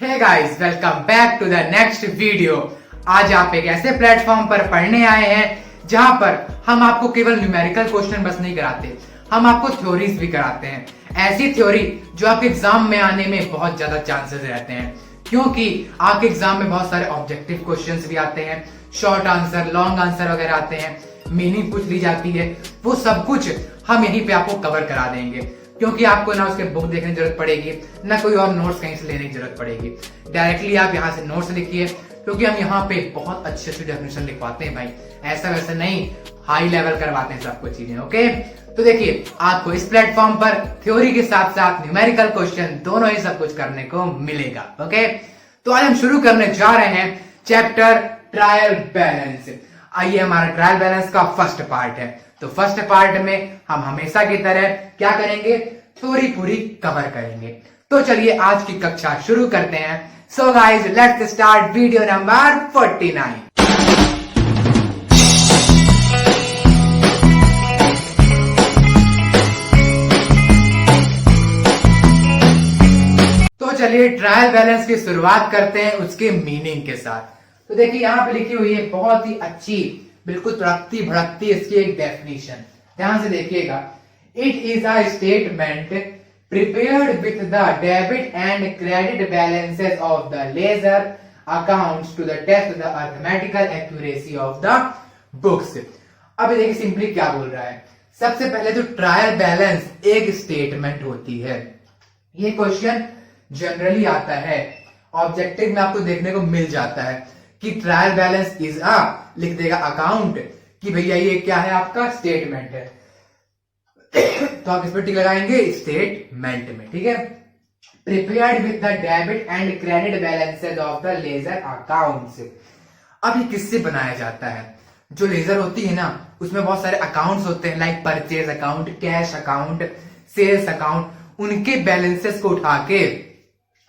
Hey guys, welcome back to the next video. आज आप एक ऐसे प्लेटफॉर्म पर पढ़ने आए हैं जहां पर हम आपको केवल न्यूमेरिकल क्वेश्चन बस नहीं कराते, हम आपको थ्योरीज भी कराते हैं। ऐसी थ्योरी जो आपके एग्जाम में आने में बहुत ज्यादा चांसेस रहते हैं, क्योंकि आपके एग्जाम में बहुत सारे ऑब्जेक्टिव क्वेश्चंस भी आते हैं, शॉर्ट आंसर, लॉन्ग आंसर वगैरह आते हैं, मीनिंग पूछ ली जाती है। वो सब कुछ हम यहीं पे आपको कवर करा देंगे, क्योंकि आपको ना उसके बुक देखने की जरूरत पड़ेगी, ना कोई और नोट्स कहीं से लेने की जरूरत पड़ेगी। डायरेक्टली आप यहाँ से नोट्स लिखिए, क्योंकि हम यहाँ पे बहुत अच्छी अच्छी डेफिनेशन लिखवाते हैं भाई, ऐसा वैसा नहीं, हाई लेवल करवाते हैं सब कुछ चीजें। ओके, तो देखिए आपको इस प्लेटफॉर्म पर थ्योरी के साथ साथ न्यूमेरिकल क्वेश्चन दोनों ही सब कुछ करने को मिलेगा। ओके, तो आज हम शुरू करने जा रहे हैं चैप्टर ट्रायल बैलेंस। आइए, हमारा ट्रायल बैलेंस का फर्स्ट पार्ट है। तो फर्स्ट पार्ट में हम हमेशा की तरह क्या करेंगे, थ्योरी पूरी कवर करेंगे। तो चलिए आज की कक्षा शुरू करते हैं। So guys, let's start video number 49। तो चलिए ट्रायल बैलेंस की शुरुआत करते हैं उसके मीनिंग के साथ। तो देखिए यहाँ पे लिखी हुई है बहुत ही अच्छी, बिल्कुल तड़कती भड़कती इसकी एक डेफिनेशन, ध्यान से देखिएगा। It is a statement prepared with the debit and credit balances of the ledger accounts to the test the arithmetical accuracy of the books. अब देखिए सिंपली क्या बोल रहा है। सबसे पहले तो ट्रायल बैलेंस एक स्टेटमेंट होती है। ये क्वेश्चन जनरली आता है, ऑब्जेक्टिव में आपको देखने को मिल जाता है कि ट्रायल बैलेंस इज अ, लिख देगा अकाउंट, कि भैया ये क्या है, आपका स्टेटमेंट है। तो आप इस पर टिक लगाएंगे स्टेटमेंट में, ठीक है। Prepared with the debit and credit balances of the ledger accounts. अब ये किससे बनाया जाता है? जो लेजर होती है ना, उसमें बहुत सारे अकाउंट्स होते हैं, like purchase account, cash account, sales account. उनके बैलेंसेस को उठा के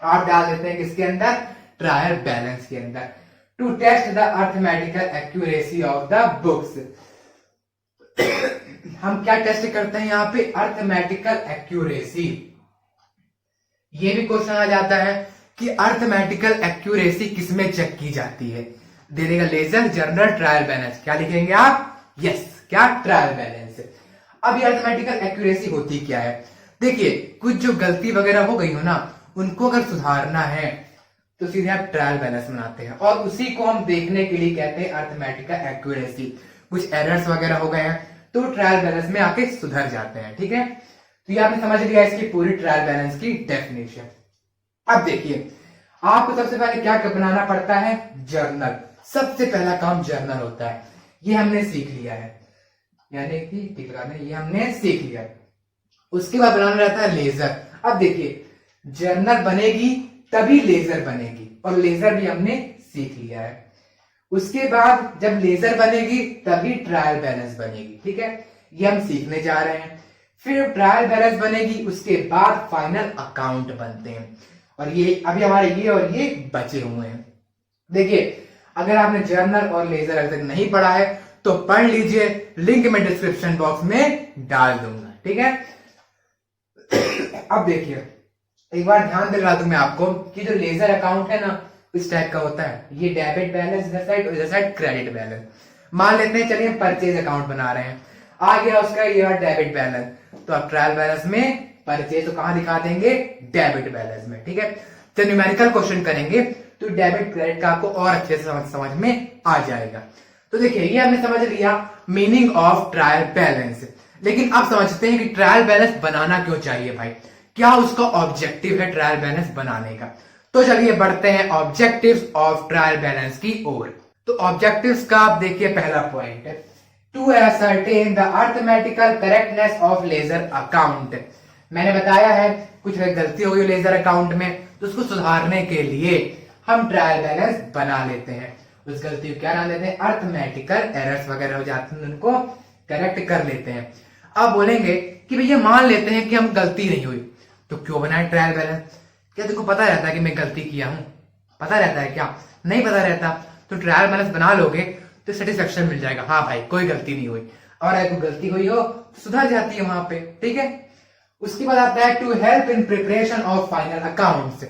आप डाल देते हैं किसके अंदर, ट्रायल बैलेंस के अंदर, to test the arithmetical accuracy of the books. हम क्या टेस्ट करते हैं यहाँ पे, अर्थमेटिकल एक्यूरेसी। ये भी क्वेश्चन आ जाता है कि अर्थमेटिकल एक्यूरेसी किसमें चेक की जाती है। दे देगा लेजर जर्नल ट्रायल बैलेंस, क्या लिखेंगे आप, यस, क्या, ट्रायल बैलेंस। अब ये अर्थमेटिकल एक्यूरेसी होती क्या है? देखिए, कुछ जो गलती वगैरह हो गई हो ना, उनको अगर सुधारना है तो सीधे आप ट्रायल बैलेंस बनाते हैं, और उसी को हम देखने के लिए कहते हैं अर्थमेटिकल एक्यूरेसी। कुछ एरर्स वगैरह हो गए हैं तो ट्रायल बैलेंस में आके सुधर जाते हैं, ठीक है। तो ये आपने समझ लिया इसकी पूरी ट्रायल बैलेंस की डेफिनेशन। अब देखिए, आपको सबसे पहले क्या बनाना पड़ता है, जर्नल। सबसे पहला काम जर्नल होता है, ये हमने सीख लिया है, यानी कि टिक लगाना, ये हमने सीख लिया। उसके बाद बनाना रहता है लेजर। अब देखिए, जर्नल बनेगी तभी लेजर बनेगी, और लेजर भी हमने सीख लिया है। उसके बाद जब लेजर बनेगी तभी ट्रायल बैलेंस बनेगी, ठीक है, ये हम सीखने जा रहे हैं। फिर ट्रायल बैलेंस बनेगी, उसके बाद फाइनल अकाउंट बनते हैं, और ये अभी हमारे ये और ये बचे हुए हैं। देखिए, अगर आपने जर्नल और लेजर अभी तक नहीं पढ़ा है तो पढ़ लीजिए, लिंक मैं डिस्क्रिप्शन बॉक्स में डाल दूंगा, ठीक है। अब देखिए, एक बार ध्यान दिला दूं मैं आपको कि जो लेजर अकाउंट है ना, इस टाइप का होता है। ये डेबिट बैलेंस इधर साइड, इधर साइड क्रेडिट बैलेंस। मान लेते हैं, चलिए हम परचेज अकाउंट बना रहे हैं, आ गया उसका ये डेबिट बैलेंस, तो आप ट्रायल बैलेंस में परचेज तो कहां दिखा देंगे, डेबिट बैलेंस में, ठीक है। जब न्यूमेरिकल क्वेश्चन करेंगे तो डेबिट क्रेडिट का आपको और अच्छे से समझ में आ जाएगा। तो देखिए, ये हमने समझ लिया मीनिंग ऑफ ट्रायल बैलेंस। लेकिन अब समझते हैं कि ट्रायल बैलेंस बनाना क्यों चाहिए भाई, क्या उसका ऑब्जेक्टिव है ट्रायल बैलेंस बनाने का। तो चलिए बढ़ते हैं ऑब्जेक्टिव्स ऑफ ट्रायल बैलेंस की ओर। तो ऑब्जेक्टिव्स का आप देखिए, पहला पॉइंट है to ascertain the arithmetical correctness of ledger account. मैंने बताया है कुछ गलती हो गई लेजर अकाउंट में, तो उसको सुधारने के लिए हम ट्रायल बैलेंस बना लेते हैं। उस गलती को क्या नाम देते हैं, अर्थमेटिकल एरर्स वगैरह हो जाते हैं, उनको करेक्ट कर लेते हैं। अब बोलेंगे कि भैया मान लेते हैं कि हम गलती नहीं हुई, तो क्यों बनाए ट्रायल बैलेंस? क्या तुमको पता रहता है कि मैं गलती किया हूं? पता रहता है क्या? नहीं पता रहता। तो ट्रायल बैलेंस बना लोगे तो सेटिस्फेक्शन मिल जाएगा, हाँ भाई कोई गलती नहीं हुई, और अगर कोई गलती हुई हो सुधर जाती है वहां पे, ठीक है। उसके बाद आता है to help in preparation of final accounts.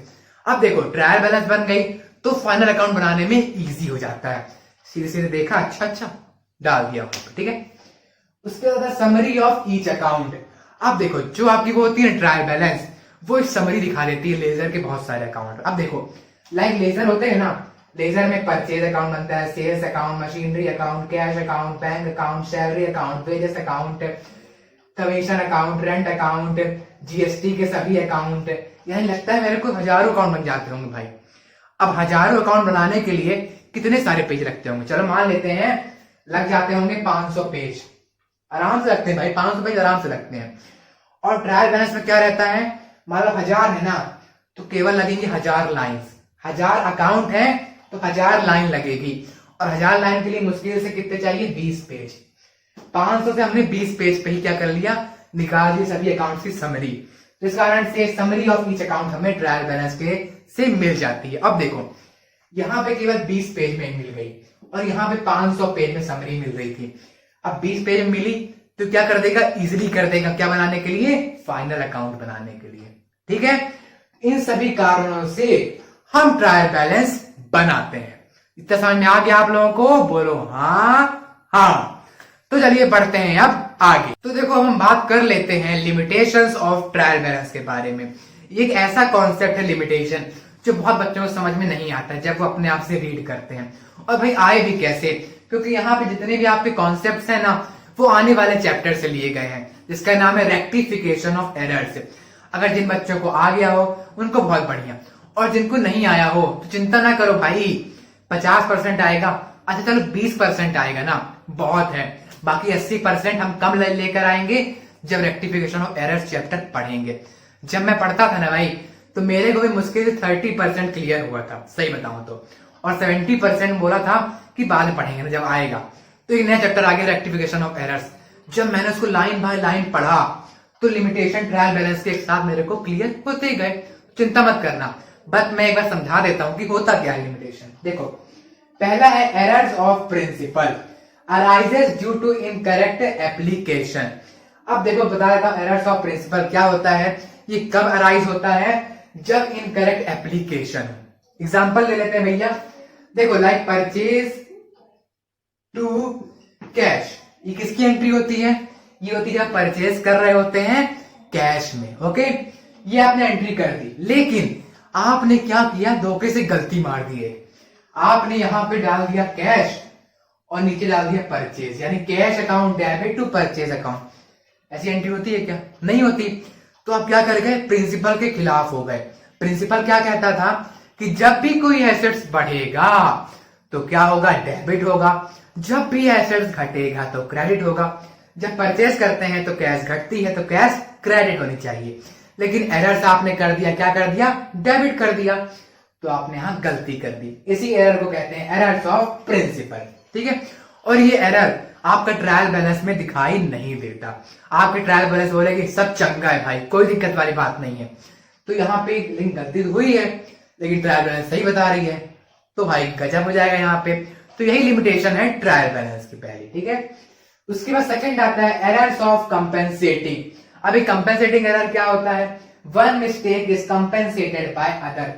अब देखो ट्रायल बैलेंस बन गई तो फाइनल अकाउंट बनाने में इजी हो जाता है। सीधे सीधे देखा, अच्छा डाल दिया वहां पर, ठीक है। उसके बाद समरी ऑफ ईच अकाउंट। अब देखो जो आपकी वो होती है ट्रायल बैलेंस, वो एक समरी दिखा देती है लेजर के बहुत सारे अकाउंट। अब देखो लाइक लेजर होते हैं ना, लेजर में परचेज अकाउंट बनता है, sales account, machinery account, cash account, bank account, salary account, wages account, commission account, rent account, GST के सभी अकाउंट। यानी लगता है मेरे को हजारों अकाउंट बन जाते होंगे भाई। अब हजारों अकाउंट बनाने के लिए कितने सारे पेज लगते होंगे, चलो मान लेते हैं लग जाते होंगे 500 पेज, आराम से लगते हैं भाई, 500 पेज आराम से लगते हैं। और ट्रायल बैलेंस में क्या रहता है, मान लो 1000 है ना, तो केवल लगेंगे 1000 लाइन्स। 1000 अकाउंट है तो 1000 लाइन लगेगी, और 1000 लाइन के लिए मुश्किल से कितने चाहिए, 20 पेज। 500 से हमने 20 पेज पे ही क्या कर लिया, निकाल दी सभी अकाउंट की समरी। तो इस कारण से समरी ऑफ ईच अकाउंट हमें ट्रायल बैलेंस के से मिल जाती है। अब देखो यहाँ पे केवल 20 पेज में मिल गई और यहाँ पे 500 पेज में समरी मिल रही थी। अब 20 पेज में मिली तो क्या कर देगा, इजिली कर देगा, क्या बनाने के लिए, फाइनल अकाउंट बनाने के लिए, ठीक है। इन सभी कारणों से हम ट्रायल बैलेंस बनाते हैं। इतना समझ में आ गया आप लोगों को, बोलो हाँ। तो चलिए बढ़ते हैं अब आगे। तो देखो अब हम बात कर लेते हैं लिमिटेशंस ऑफ ट्रायल बैलेंस के बारे में। ये एक ऐसा कॉन्सेप्ट है लिमिटेशन जो बहुत बच्चों को समझ में नहीं आता जब वो अपने आप से रीड करते हैं। और भाई आए भी कैसे, क्योंकि यहाँ पे जितने भी आपके कॉन्सेप्ट्स हैं ना, वो आने वाले चैप्टर से लिए गए हैं, जिसका नाम है रेक्टिफिकेशन ऑफ एरर्स। अगर जिन बच्चों को आ गया हो उनको बहुत बढ़िया, और जिनको नहीं आया हो तो चिंता ना करो भाई, 50% आएगा, अच्छा चलो 20% आएगा ना, बहुत है। बाकी 80% हम कम लेकर आएंगे जब रेक्टिफिकेशन ऑफ एरर्स चैप्टर पढ़ेंगे। जब मैं पढ़ता था ना भाई, तो मेरे को भी मुश्किल से 30% क्लियर हुआ था, सही बताऊं तो, और 70% बोला था कि बाद में पढ़ेंगे ना जब आएगा। तो एक नया चैप्टर आ गया रेक्टिफिकेशन ऑफ एरर्स। जब मैंने उसको लाइन बाय लाइन पढ़ा तो लिमिटेशन ट्रायल बैलेंस के एक साथ मेरे को क्लियर होते गए। चिंता मत करना, बट मैं एक बार समझा देता हूं कि होता क्या है लिमिटेशन। देखो पहला है errors of principle arises due to incorrect application. अब देखो बता देता हूं एरर्स ऑफ प्रिंसिपल क्या होता है, ये कब अराइज होता है, जब इनकरेक्ट एप्लीकेशन। एग्जांपल ले लेते हैं भैया, देखो लाइक परचेज टू कैश, ये किसकी एंट्री होती है, ये होती है परचेज कर रहे होते हैं कैश में, ओके। ये आपने एंट्री कर दी, लेकिन आपने क्या किया, धोखे से गलती मार दी है। आपने यहां पे डाल दिया कैश और नीचे डाल दिया परचेज, यानी cash account debit to purchase account. ऐसी एंट्री होती है क्या, नहीं होती। तो आप क्या कर गए, प्रिंसिपल के खिलाफ हो गए। प्रिंसिपल क्या कहता था कि जब भी कोई एसेट्स बढ़ेगा तो क्या होगा, डेबिट होगा, जब भी एसेट्स घटेगा तो क्रेडिट होगा। जब परचेज करते हैं तो कैश घटती है तो कैश क्रेडिट होनी चाहिए, लेकिन एरर्स आपने कर दिया, क्या कर दिया, डेबिट कर दिया, तो आपने यहां गलती कर दी। इसी एरर को कहते हैं एरर्स ऑफ प्रिंसिपल, ठीक है। और ये एरर आपका ट्रायल बैलेंस में दिखाई नहीं देता। आपके ट्रायल बैलेंस बोलेगी सब चंगा है भाई, कोई दिक्कत वाली बात नहीं है, तो यहाँ पे लिंक गलती हुई है लेकिन ट्रायल बैलेंस सही बता रही है, तो भाई गजब हो जाएगा यहाँ पे। तो यही लिमिटेशन है ट्रायल बैलेंस की पहली, ठीक है। उसके बाद सेकंड आता है एरर्स ऑफ कंपेंसेटिंग। अभी कंपेंसेटिंग एरर क्या होता है, one mistake is compensated by other.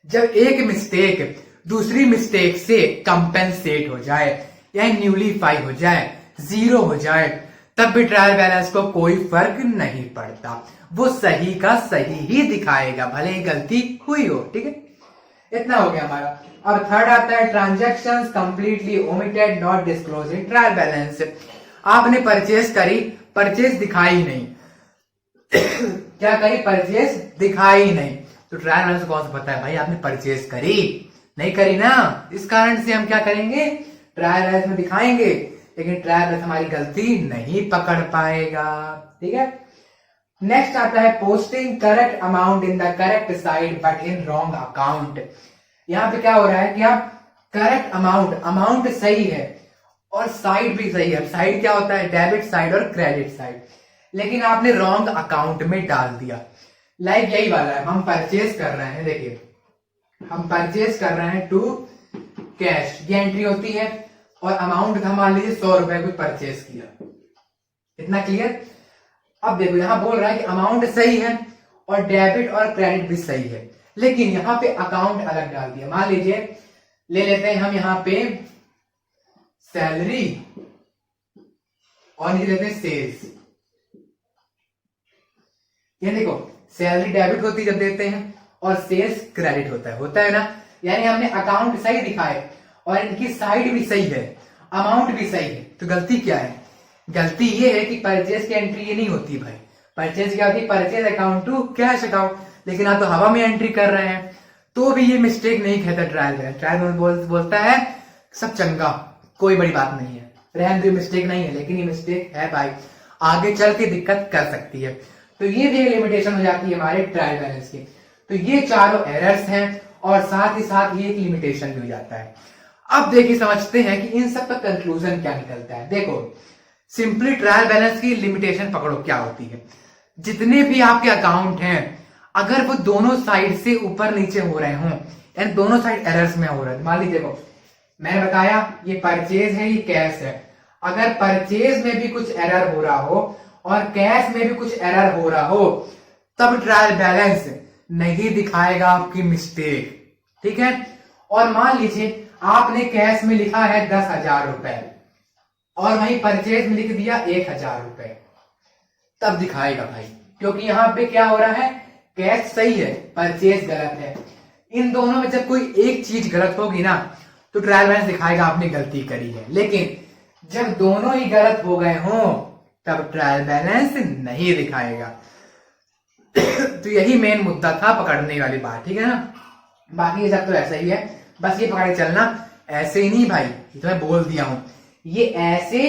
जब एक मिस्टेक दूसरी मिस्टेक से कंपेंसेट हो जाए, यानी न्यूलीफाई हो जाए, जीरो हो जाए, तब भी ट्रायल बैलेंस को कोई फर्क नहीं पड़ता, वो सही का सही ही दिखाएगा, भले ही गलती हुई हो, ठीक है। इतना हो गया हमारा। अब थर्ड आता है transactions completely omitted not disclose in trial balance. आपने परचेज करी, परचेज दिखाई नहीं क्या करी, परचेज दिखाई नहीं, तो ट्रायल बैलेंस कौन सा पता है भाई, आपने परचेज करी नहीं करी ना, इस कारण से हम क्या करेंगे, ट्रायल बैलेंस में दिखाएंगे, लेकिन ट्रायल बैलेंस हमारी गलती नहीं पकड़ पाएगा, ठीक है। नेक्स्ट आता है posting correct amount in the correct side but in wrong account. यहां पे क्या हो रहा है कि आप करेक्ट अमाउंट सही है और साइड भी सही है। साइड क्या होता है, डेबिट साइड और क्रेडिट साइड, लेकिन आपने रॉन्ग अकाउंट में डाल दिया। लाइक यही वाला है, हम परचेज कर रहे हैं, देखिए हम परचेज कर रहे हैं टू कैश, ये एंट्री होती है, और अमाउंट था मान लीजिए 100 रुपए को परचेज किया, इतना क्लियर। अब देखो यहां बोल रहा है कि अमाउंट सही है और डेबिट और क्रेडिट भी सही है, लेकिन यहाँ पे अकाउंट अलग डाल दिया। मान लीजिए ले लेते हैं हम यहाँ पे सैलरी और ये लेते हैं सेल्स। ये देखो सैलरी डेबिट होती जब देते हैं और सेल्स क्रेडिट होता है ना। यानी हमने अकाउंट सही दिखाए और इनकी साइड भी सही है, अमाउंट भी सही है। तो गलती क्या है? गलती ये है कि परचेज की एंट्री ये नहीं होती भाई। परचेज क्या होती? Purchase account to cash account. लेकिन आप तो हवा में एंट्री कर रहे हैं, तो भी ये मिस्टेक नहीं कहता ट्रायल बैलेंस। ट्रायल बैलेंस बोलता है सब चंगा, कोई बड़ी बात नहीं है, रहने दो, मिस्टेक नहीं है। लेकिन ये मिस्टेक है भाई, आगे चल के दिक्कत कर सकती है। तो ये भी लिमिटेशन हो जाती है हमारे ट्रायल बैलेंस की। तो ये चारों एरर्स हैं और साथ ही साथ ये एक लिमिटेशन भी हो जाता है। अब देखिए समझते हैं कि इन सब का कंक्लूजन क्या निकलता है। देखो सिंपली ट्रायल बैलेंस की लिमिटेशन पकड़ो क्या होती है। जितने भी आपके अकाउंट हैं अगर वो दोनों साइड से ऊपर नीचे हो रहे हों, यानी दोनों साइड एरर्स में हो रहे हैं। मान लीजिए देखो मैंने बताया ये परचेज है, ये कैश है। अगर परचेज में भी कुछ एरर हो रहा हो और कैश में भी कुछ एरर हो रहा हो, तब ट्रायल बैलेंस नहीं दिखाएगा आपकी मिस्टेक, ठीक है। और मान लीजिए आपने कैश में लिखा है 10,000 रुपए और वहीं परचेज में लिख दिया 1,000 रुपए, तब दिखाएगा भाई, क्योंकि यहां पे क्या हो रहा है, कैश सही है, परचेज गलत है। इन दोनों में जब कोई एक चीज गलत होगी ना तो ट्रायल बैलेंस दिखाएगा आपने गलती करी है। लेकिन जब दोनों ही गलत हो गए हों तब ट्रायल बैलेंस नहीं दिखाएगा। तो यही मेन मुद्दा था पकड़ने वाली बात, ठीक है ना। बाकी ये सब तो ऐसा ही है, बस ये पकड़ के चलना। ऐसे ही नहीं भाई, ये तो मैं बोल दिया हूं, ये ऐसे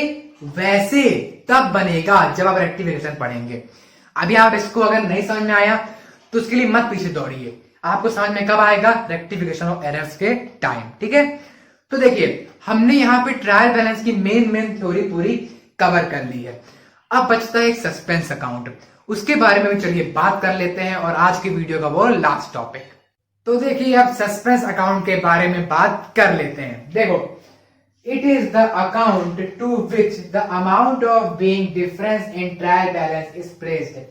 वैसे तब बनेगा जब आप रेक्टिफिकेशन पढ़ेंगे। अभी आप इसको अगर नहीं समझ में आया तो उसके लिए मत पीछे दौड़िए, आपको समझ में कब आएगा, रेक्टिफिकेशन ऑफ एरर्स के टाइम, ठीक है। तो देखिए हमने यहाँ पे ट्रायल बैलेंस की मेन थ्योरी पूरी कवर कर ली है। अब बचता है एक सस्पेंस अकाउंट, उसके बारे में भी चलिए बात कर लेते हैं, और आज की वीडियो का वो लास्ट टॉपिक। तो देखिए अब सस्पेंस अकाउंट के बारे में बात कर लेते हैं। देखो it is the account to which the amount of being difference in trial balance is placed.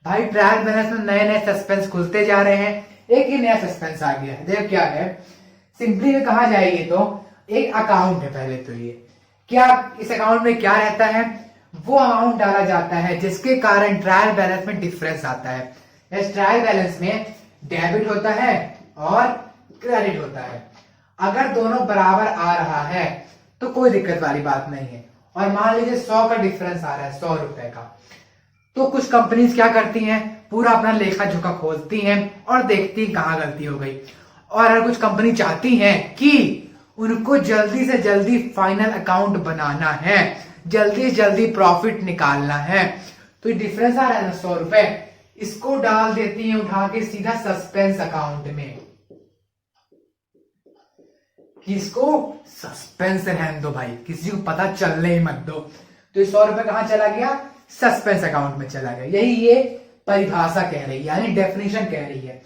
भाई ट्रायल बैलेंस में नए नए सस्पेंस खुलते जा रहे हैं, एक ही नया सस्पेंस आ गया है। देखो क्या है, सिंपली में कहा जाए ये तो एक अकाउंट है। पहले तो ये क्या, इस अकाउंट में क्या रहता है, वो अमाउंट डाला जाता है जिसके कारण ट्रायल बैलेंस में डिफरेंस आता है। इस ट्रायल बैलेंस में डेबिट होता है और क्रेडिट होता है। अगर दोनों बराबर आ रहा है तो कोई दिक्कत वाली बात नहीं है। और मान लीजिए 100 का डिफरेंस आ रहा है, 100 रुपए का, तो कुछ कंपनीज क्या करती हैं, पूरा अपना लेखा जोखा खोलती हैं और देखती हैं कहां गलती हो गई। और अगर कुछ कंपनी चाहती हैं कि उनको जल्दी से जल्दी फाइनल अकाउंट बनाना है, जल्दी से जल्दी प्रॉफिट निकालना है, तो ये डिफरेंस आ रहा है ना 100 रुपए, इसको डाल देती हैं उठा के सीधा सस्पेंस अकाउंट में। किसको? सस्पेंस रहने दो भाई, किसी को पता चलने ही मत दो। तो ये 100 रुपए कहां चला गया, सस्पेंस अकाउंट में चला गया। यही ये परिभाषा कह रही है, यानी डेफिनेशन कह रही है।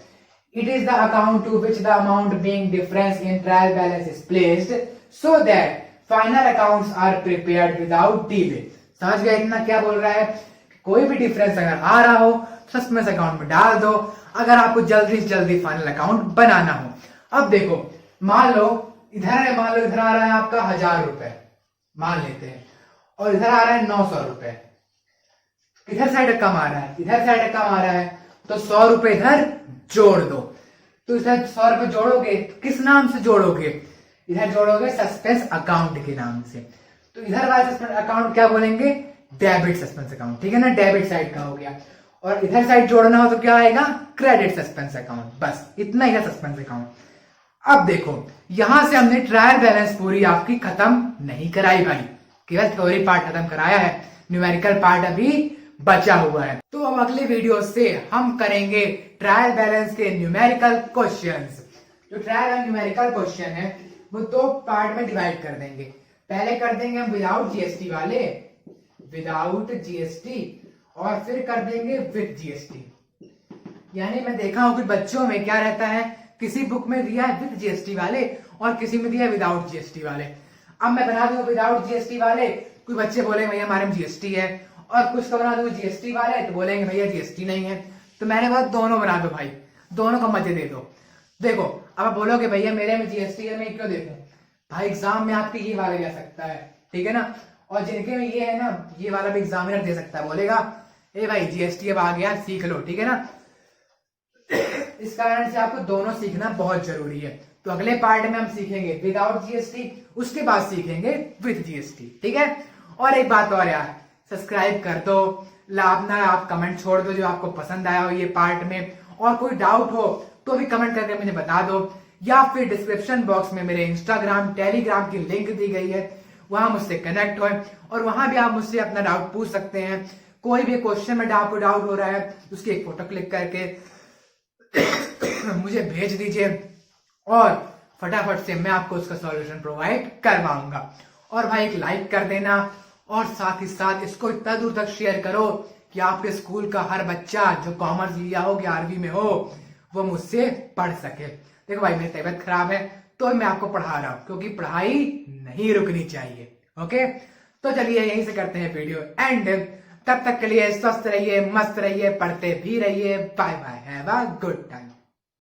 It is the account to which the amount being difference in trial balance is placed so that final accounts are prepared without delay. समझ गए इतना क्या बोल रहा है, कोई भी डिफरेंस अगर आ रहा हो सस्पेंस अकाउंट में डाल दो, अगर आपको जल्दी से जल्दी फाइनल अकाउंट बनाना हो। अब देखो मान लो इधर आ रहा है आपका 1,000 रुपए, मान लेते हैं, और इधर आ रहा है 900 रुपए। इधर साइड कम आ रहा है, इधर साइड कम आ रहा है, तो 100 रुपए इधर जोड़ दो। तो इधर 100 रुपए जोड़ोगे, किस नाम से जोड़ोगे, इधर जोड़ोगे सस्पेंस अकाउंट के नाम से। तो इधर वाला सस्पेंस अकाउंट क्या बोलेंगे, डेबिट सस्पेंस अकाउंट, ठीक है ना, डेबिट साइड का हो गया। और इधर साइड जोड़ना हो तो क्या आएगा, क्रेडिट सस्पेंस अकाउंट। बस इतना ही है सस्पेंस अकाउंट। अब देखो यहां से हमने ट्रायल बैलेंस पूरी आपकी खत्म नहीं कराई भाई, केवल थ्योरी पार्ट खत्म कराया है, न्यूमेरिकल पार्ट अभी बचा हुआ है। तो अब अगले वीडियो से हम करेंगे ट्रायल बैलेंस के न्यूमेरिकल क्वेश्चंस। जो ट्रायल एंड न्यूमेरिकल क्वेश्चन है वो 2 पार्ट में डिवाइड कर देंगे। पहले कर देंगे हम विदाउट जीएसटी वाले, विदाउट जीएसटी, और फिर कर देंगे विद जीएसटी। यानी मैं देखा हूं कि बच्चों में क्या रहता है, किसी बुक में दिया है विद जीएसटी वाले और किसी में दिया है विदाउट जीएसटी वाले। अब मैं बना दूंगा विदाउट जीएसटी वाले, कोई बच्चे बोलेंगे भैया हमारे में जीएसटी है, और कुछ का बना दूंगा जीएसटी वाले तो बोलेंगे भैया जीएसटी नहीं है। तो मैंने बोला दोनों बना दो भाई, दोनों को मजे दे दो। देखो अब आप बोलोगे भैया मेरे में जीएसटी है, मैं क्यों देखूं? भाई एग्जाम में आपके ये वाला भी आ सकता है, ठीक है ना, और जिनके में ये है ना, ये वाला भी एग्जामिनर दे सकता है, बोलेगा ए भाई जीएसटी अब आ गया, सीख लो, ठीक है ना। इस कारण से आपको दोनों सीखना बहुत जरूरी है। तो अगले पार्ट में हम सीखेंगे विदाउट जीएसटी, उसके बाद सीखेंगे विद जीएसटी, ठीक है। और एक बात और यार, सब्सक्राइब कर दो, अपना आप कमेंट छोड़ दो जो आपको पसंद आया हो ये पार्ट में, और कोई डाउट हो तो भी कमेंट करके मुझे बता दो, या फिर डिस्क्रिप्शन बॉक्स में मेरे इंस्टाग्राम टेलीग्राम की लिंक दी गई है, वहां मुझसे कनेक्ट हो, और वहां भी आप मुझसे अपना डाउट पूछ सकते हैं। कोई भी क्वेश्चन में आपको डाउट हो रहा है उसकी एक फोटो क्लिक करके मुझे भेज दीजिए, और फटाफट से मैं आपको उसका सॉल्यूशन प्रोवाइड करवाऊंगा। और भाई एक लाइक कर देना, और साथ ही साथ इसको इतना दूर तक शेयर करो कि आपके स्कूल का हर बच्चा जो कॉमर्स लिया हो, 11वीं में हो, वो मुझसे पढ़ सके। देखो भाई मेरी तबीयत खराब है तो मैं आपको पढ़ा रहा हूं, क्योंकि पढ़ाई नहीं रुकनी चाहिए। ओके, तो चलिए यहीं से करते हैं वीडियो एंड। तब तक के लिए स्वस्थ रहिए, मस्त रहिए, पढ़ते भी रहिए। Bye bye, have a good time.